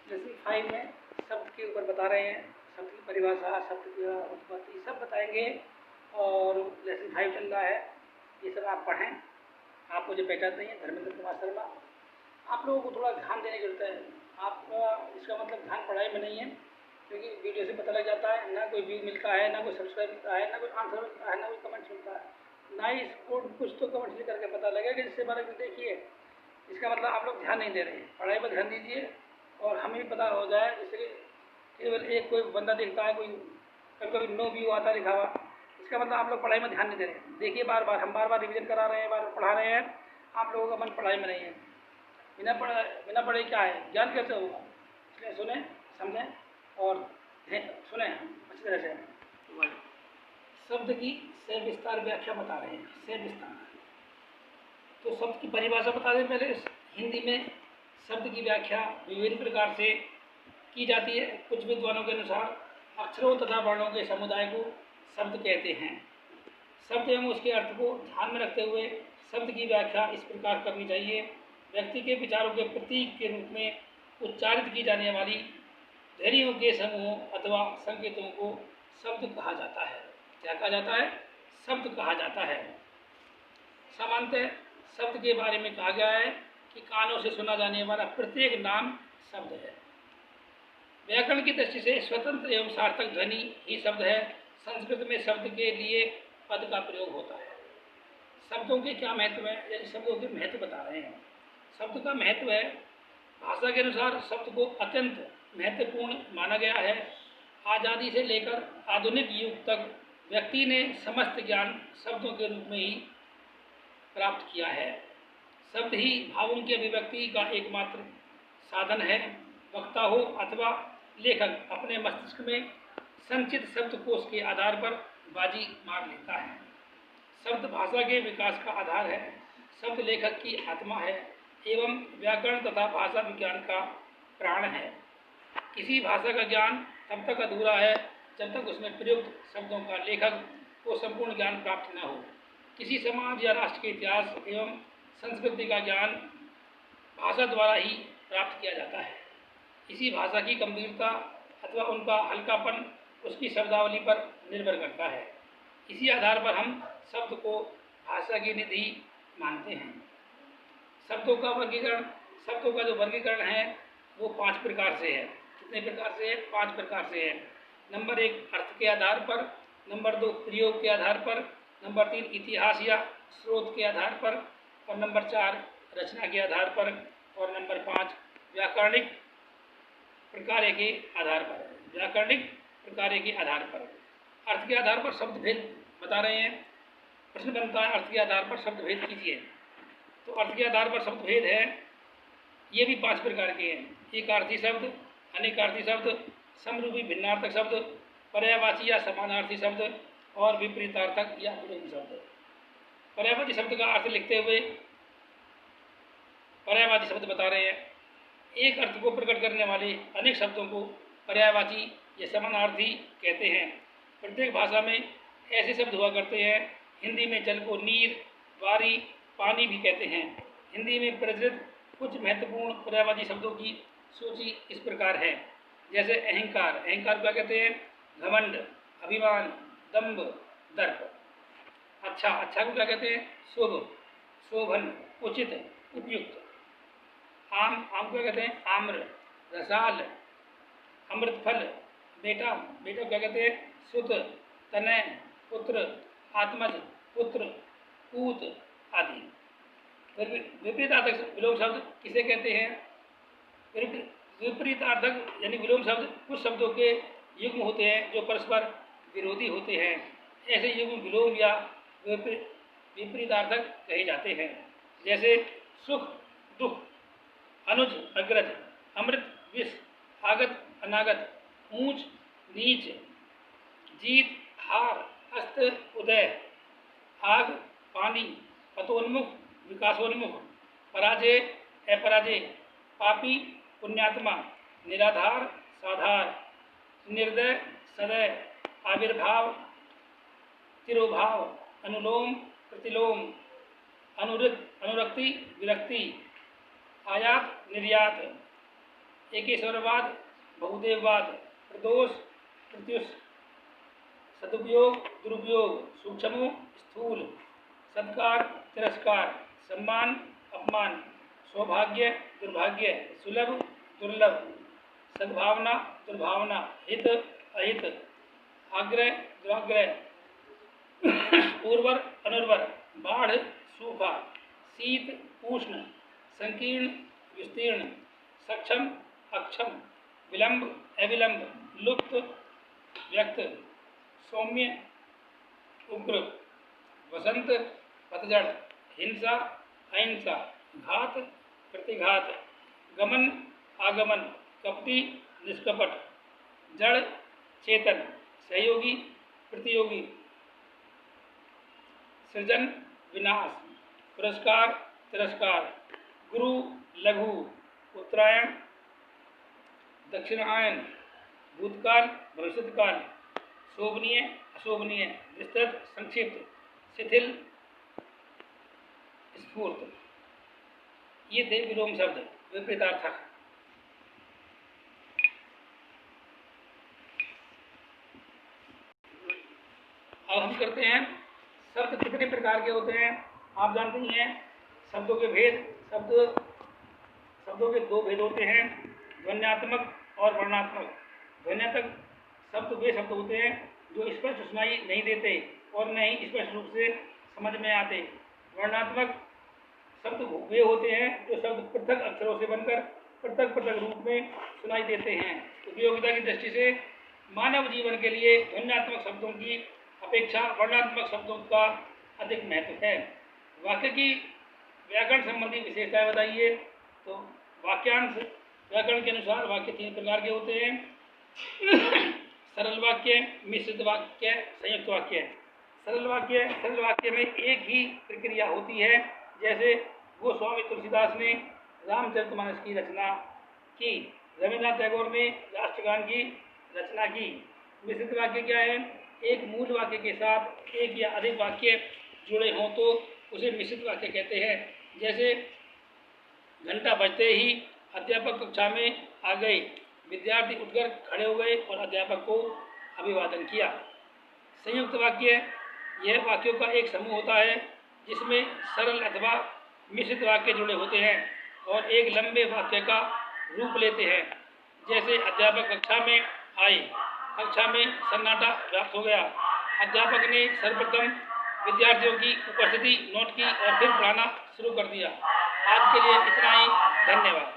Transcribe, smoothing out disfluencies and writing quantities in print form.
Lesson 5 में शब्द के ऊपर बता रहे हैं, शब्द की परिभाषा, शब्द की उत्पत्ति सब बताएंगे और लेसन 5 चल रहा है। ये सब आप पढ़ें। आप मुझे पहचानते हैं, धर्मेंद्र कुमार शर्मा। आप लोगों को थोड़ा ध्यान देने की जरूरत है। आपका इसका मतलब ध्यान पढ़ाई में नहीं है, क्योंकि वीडियो से पता लग जाता है ना कोई व्यू मिलता है, ना कोई सब्सक्राइब मिलता है, ना कोई आंसर मिलता है, ना कोई कमेंट्स मिलता है, ना ही इसको कुछ तो कमेंट्स लिख करके पता लगेगा जिससे बारे में देखिए। इसका मतलब आप लोग ध्यान नहीं दे रहे हैं। पढ़ाई पर ध्यान दीजिए और हमें भी पता हो जाए। जैसे केवल एक कोई बंदा देखता है, कोई कभी कभी नो व्यू आता है लिखा हुआ, इसका मतलब आप लोग पढ़ाई में ध्यान नहीं दे रहे। देखिए बार बार हम बार बार रिविजन करा रहे हैं, बार बार पढ़ा रहे हैं, आप लोगों का मन पढ़ाई में नहीं है। बिना पढ़े क्या है, ज्ञान कैसे होगा? इसलिए सुने, समझें और सुने अच्छी तरह से। शब्द की सविस्तार व्याख्या बता रहे हैं। सविस्तार तो शब्द की परिभाषा बता दें पहले। हिंदी में शब्द की व्याख्या विभिन्न प्रकार से की जाती है। कुछ विद्वानों के अनुसार अक्षरों तथा वर्णों के समुदाय को शब्द कहते हैं। शब्द एवं उसके अर्थ को ध्यान में रखते हुए शब्द की व्याख्या इस प्रकार करनी चाहिए। व्यक्ति के विचारों के प्रतीक के रूप में उच्चारित की जाने वाली ध्वनियों के समूह अथवा संकेतों को शब्द कहा जाता है। क्या कहा जाता है? शब्द कहा जाता है। सामान्यतः शब्द के बारे में कहा गया है कि कानों से सुना जाने वाला प्रत्येक नाम शब्द है। व्याकरण की दृष्टि से स्वतंत्र एवं सार्थक ध्वनि ही शब्द है। संस्कृत में शब्द के लिए पद का प्रयोग होता है। शब्दों के क्या महत्व है, यानी शब्दों के महत्व बता रहे हैं। शब्द का महत्व है, भाषा के अनुसार शब्द को अत्यंत महत्वपूर्ण माना गया है। आज़ादी से लेकर आधुनिक युग तक व्यक्ति ने समस्त ज्ञान शब्दों के रूप में ही प्राप्त किया है। शब्द ही भावों की अभिव्यक्ति का एकमात्र साधन है। वक्ता हो अथवा लेखक अपने मस्तिष्क में संचित शब्दकोश के आधार पर बाजी मार लेता है। शब्द भाषा के विकास का आधार है। शब्द लेखक की आत्मा है एवं व्याकरण तथा भाषा विज्ञान का प्राण है। किसी भाषा का ज्ञान तब तक अधूरा है जब तक उसमें प्रयुक्त शब्दों का लेखक को संपूर्ण ज्ञान प्राप्त न हो। किसी समाज या राष्ट्र के इतिहास एवं संस्कृति का ज्ञान भाषा द्वारा ही प्राप्त किया जाता है। इसी भाषा की गंभीरता अथवा उनका हल्कापन उसकी शब्दावली पर निर्भर करता है। इसी आधार पर हम शब्द को भाषा की निधि मानते हैं। शब्दों का जो वर्गीकरण है वो 5 प्रकार से है। कितने प्रकार से है? 5 प्रकार से है। नंबर 1 अर्थ के आधार पर, नंबर 2 प्रयोग के आधार पर, नंबर 3 इतिहास या स्रोत के आधार पर, और नंबर 4 रचना के आधार पर, और नंबर 5 व्याकरणिक प्रकार्य के आधार पर। व्याकरणिक प्रकार्य के आधार पर। अर्थ के आधार पर शब्द भेद बता रहे हैं। प्रश्न बनता है अर्थ के आधार पर शब्द भेद कीजिए। तो अर्थ के आधार पर शब्द भेद है, ये भी 5 प्रकार के हैं। एकार्थी शब्द, अनेकार्थी शब्द, समरूपी भिन्नार्थक शब्द, पर्यायवाची या समानार्थी शब्द, और विपरीतार्थक या विलोम शब्द। पर्यायवाची शब्द का अर्थ लिखते हुए पर्यायवाची शब्द बता रहे हैं। एक अर्थ को प्रकट करने वाले अनेक शब्दों को पर्यायवाची या समानार्थी कहते हैं। प्रत्येक भाषा में ऐसे शब्द हुआ करते हैं। हिंदी में जल को नीर, वारी, पानी भी कहते हैं। हिंदी में प्रचलित कुछ महत्वपूर्ण पर्यायवाची शब्दों की सूची इस प्रकार है। जैसे अहंकार, अहंकार क्या कहते हैं? घमंड, अभिमान, दंभ, दर्प। अच्छा, अच्छा को क्या कहते हैं? शुभ, शोभन, उचित, उपयुक्त। आम, आम को क्या कहते हैं? आम्र, रसाल, अमृतफल। बेटा, बेटा क्या कहते हैं? सुत, तनय, पुत्र, आत्मज, पुत्र, पूत आदि। विपरीतार्थक विलोम शब्द किसे कहते हैं? विपरीतार्थक यानी विलोम शब्द कुछ शब्दों के युग्म होते हैं जो परस्पर विरोधी होते हैं। ऐसे युग्म विलोम या विपरीतार्थक कहे जाते हैं। जैसे सुख, दुख, अनुज, अग्रज, अमृत, विष, आगत, अनागत, ऊंच, नीच, जीत, हार, अस्त, उदय, आग, पानी, पतोन्मुख, विकासोन्मुख, पराजय, अपराजय, पापी, पुण्यात्मा, निराधार, साधार, निर्दय, सदय, आविर्भाव, तिरोभाव, अनुलोम, प्रतिलोम, अनुरक्ति, विरक्ति, आयात, निर्यात, एकेश्वरवाद, बहुदेववाद, प्रदोष, प्रत्युष, सदुपयोग, दुरुपयोग, सूक्ष्म, स्थूल, सत्कार, तिरस्कार, सम्मान, अपमान, सौभाग्य, दुर्भाग्य, सुलभ, दुर्लभ, सद्भावना, दुर्भावना, हित, अहित, आग्रह, दुराग्रह, उर्वर, अनुर्वर, बाढ़, सूखा, शीत, उष्ण, संकीर्ण, विस्तीर्ण, सक्षम, अक्षम, विलंब, अविलंब, लुप्त, व्यक्त, सौम्य, उग्र, वसंत, पतझड़, हिंसा, अहिंसा, घात, प्रतिघात, गमन, आगमन, कपटी, निष्कपट, जड़, चेतन, सहयोगी, प्रतियोगी, सृजन, विनाश, पुरस्कार, तिरस्कार, गुरु, लघु, उत्तरायण, दक्षिणायन, भूतकाल, भविष्यकाल, शोभनीय, अशोभनीय, विस्तृत, संक्षिप्त, शिथिल, स्फूर्त। ये थे विलोम शब्द, विपरीतार्थक। अब हम करते हैं शब्द कितने प्रकार के होते हैं। आप जानते ही हैं शब्दों के भेद। शब्दों के दो भेद होते हैं, ध्वन्यात्मक और वर्णात्मक। ध्वन्यात्मक शब्द वे शब्द होते हैं जो स्पष्ट सुनाई नहीं देते और न ही स्पष्ट रूप से समझ में आते। वर्णात्मक शब्द वे होते हैं जो शब्द पृथक अक्षरों से बनकर पृथक पृथक रूप में सुनाई देते हैं। उपयोगिता की दृष्टि से मानव जीवन के लिए ध्वन्यात्मक शब्दों की अपेक्षा वर्णात्मक शब्दों का अधिक महत्व है। वाक्य की व्याकरण संबंधी विशेषताएं बताइए। तो वाक्यांश व्याकरण के अनुसार वाक्य तीन प्रकार के होते हैं, सरल वाक्य, मिश्रित वाक्य, संयुक्त वाक्य। सरल वाक्य में एक ही प्रक्रिया होती है, जैसे गोस्वामी तुलसीदास ने रामचरितमानस की रचना की, रविन्द्रनाथ टैगोर ने राष्ट्रगान की रचना की। मिश्रित वाक्य क्या है? एक मूल वाक्य के साथ एक या अधिक वाक्य जुड़े हों तो उसे मिश्रित वाक्य कहते हैं। जैसे घंटा बजते ही अध्यापक कक्षा में आ गए, विद्यार्थी उठकर खड़े हो गए और अध्यापक को अभिवादन किया। संयुक्त वाक्य यह वाक्यों का एक समूह होता है जिसमें सरल अथवा मिश्रित वाक्य जुड़े होते हैं और एक लंबे वाक्य का रूप लेते हैं। जैसे अध्यापक कक्षा में आए, कक्षा में सन्नाटा व्याप्त हो गया, अध्यापक ने सर्वप्रथम विद्यार्थियों की उपस्थिति नोट की और फिर पढ़ाना शुरू कर दिया। आज के लिए इतना ही, धन्यवाद।